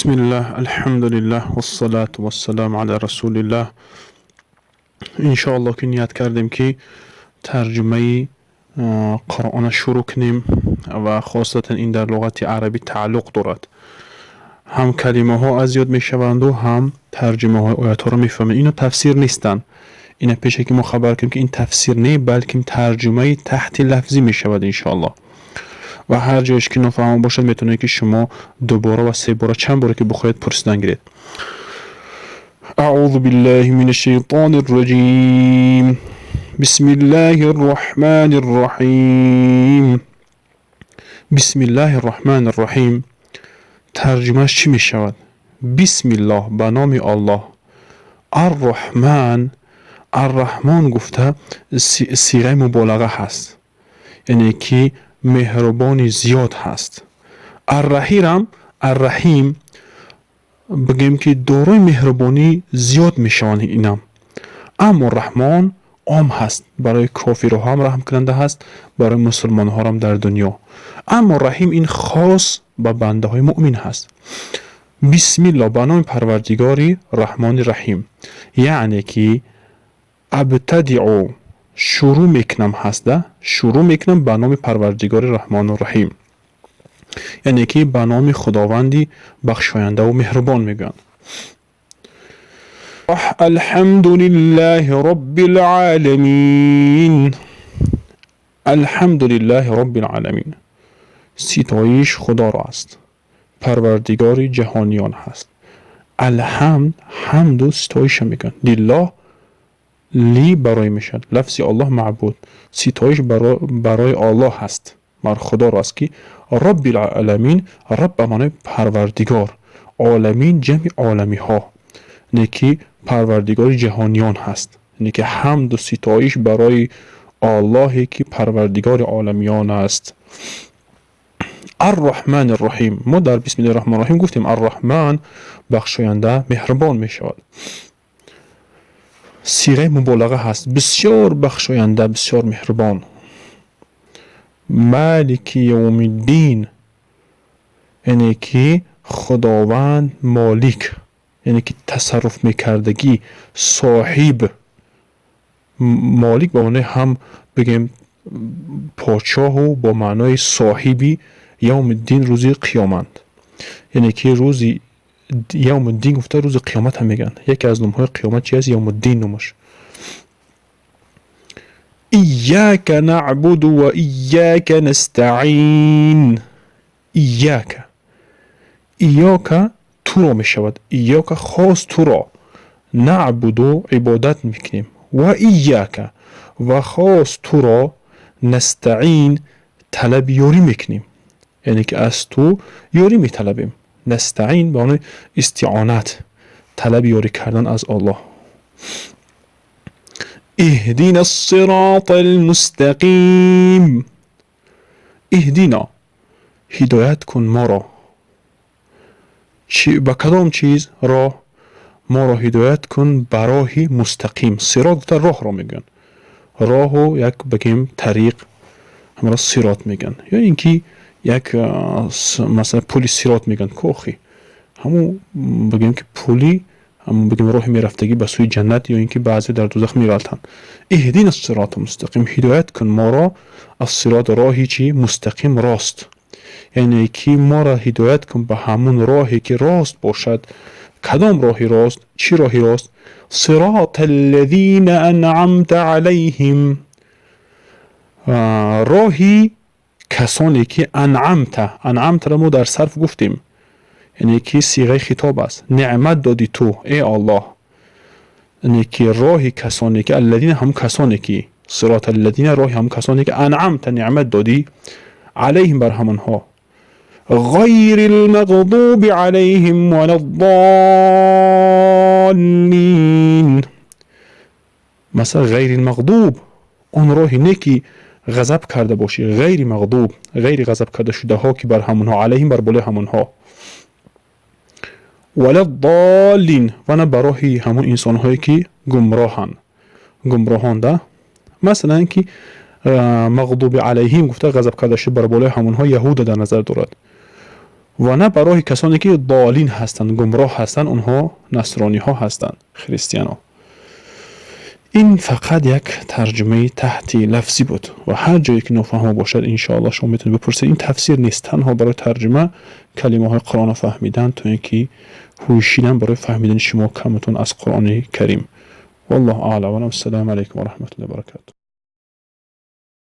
بسم الله الحمد لله والصلاة والسلام على رسول الله. انشاءالله که نیت کردیم که ترجمه قرآن شروع کنیم و خاصتا این در لغت عربی تعلق دارد. هم کلمه ها از یاد می شوند و هم ترجمه های آیات ها رو می فهمید. اینا تفسیر نیستن. اینا پیشه که ما خبر کنیم که این تفسیر نه بلکه ترجمه تحت لفظی می شود انشاءالله. و هر جایش که نفهم باشد میتونه که شما دوباره و سه بار چند بار که بخواید پرسیدن گیرید. اعوذ بالله من الشیطان الرجیم. بسم الله الرحمن الرحیم. بسم الله الرحمن الرحیم ترجمهش چی می شود؟ بسم الله، به نام الله. الرحمن، الرحمن گفته صیغه مبالغه هست، یعنی که مهربانی زیاد هست. الرحیم بگیم که دارای مهربانی زیاد میشوند اینم. اما رحمان عام هست، برای کافرها هم رحم کننده هست، برای مسلمان ها هم در دنیا. اما رحیم این خاص به بنده های مؤمن هست. بسم الله، به نام پروردگاری رحمان رحیم، یعنی که ابتدعو شروع میکنم هسته، شروع میکنم به نام پروردگار رحمان و رحیم، یعنی که به نام خداوندی بخشاینده و مهربان میگن. الحمد لله رب العالمین. الحمد لله رب العالمین، ستایش خدا را است، پروردگار جهانیان هست. الحمد، حمد و ستایش میگن. لله، لی برای میشد، لفظ الله معبود، ستایش برای الله هست، بر خدا راست که رب العالمین، رب معنی پروردگار، عالمین جمع عالمی ها، یعنی پروردگار جهانیان هست، یعنی که حمد و ستایش برای الله که پروردگار عالمیان است. الرحمن الرحیم، ما در بسم الله الرحمن الرحیم گفتیم الرحمن بخشاینده مهربان می شود. صیغه مبالغه هست، بسیار بخشاینده، بسیار مهربان. مالک یوم الدین، یعنی که خداوند مالک، یعنی که تصرف میکردگی، صاحب. مالک با معنی هم بگیم پادشاه و با معنای صاحبی. یوم الدین روزی قیامت، یعنی که روزی یوم الدین گفته روز قیامت هم میگن. یکی از نامهای قیامت چی است؟ یوم الدین نامش. ایاک نعبد و ایاک نستعین. ایاک تو را میشود، ایاک خاص تو را، نعبد و عبادت میکنیم، و ایاک و خاص تو را، نستعین طلب یاری میکنیم، یعنی که از تو یاری میطلبیم. نستعین به معنی استعانت، طلب یاری کردن از الله. اهدنا الصراط المستقیم. اهدنا، هدایت کن ما را. به کدام چیز؟ راه. ما را هدایت کن به راه مستقیم. صراط راه را میگن، راهو یک بگیم طریق، همراه صراط میگن. یا اینکه یک مثلا پلی صراط میگن کوخی، همون بگیم که پلی، همون بگیم راه میرفتگی به سوی جنت، یا اینکه بعضی در دوزخ میرفتن. اهدینا الصراط المستقیم، هدایت کن ما را از صراط، راهی چی؟ مستقیم، راست. یعنی که ما را هدایت کن به همون راهی که راست باشد. کدام راهی راست؟ چی راهی راست؟ صراط الذین انعمت علیهم، راهی کسانی که انعمت را ما در صرف گفتیم، یعنی که صیغه خطاب است. نعمت دادی تو ای الله، یعنی که راهی کسانی که، الذین هم کسانی که، صراط الذین راهی هم کسانی که انعمت نعمت دادی، علیهم بر همانها، غیر المغضوب علیهم ولا الضالین. مثلا غیر المغضوب، اون راهی نه که غضب کرده باشی، غیر مغضوب، غیر غضب کرده شده ها که بر همونها، علیهم بر بالای همونها. ولا الضالین، و نه برای همون انسان هایی که گمراهان ده. مثلا که مغضوب علیهم گفته غضب کرده شده بر بالای همونها، یهود در نظر دارد. و نه برای کسانی که ضالین هستند، گمراه هستند، اونها نصرانی ها هستند، خریستیان ها. این فقط یک ترجمه تحتی لفظی بود و هر جایی که نفهم باشد انشاءالله شما میتونید بپرسید. این تفسیر نیست، تنها برای ترجمه کلمه های قرآن فهمیدن، تا اینکه هوشیدن برای فهمیدن شما کمتون از قرآن کریم. والله اعلم. السلام علیکم و رحمت الله و برکاته.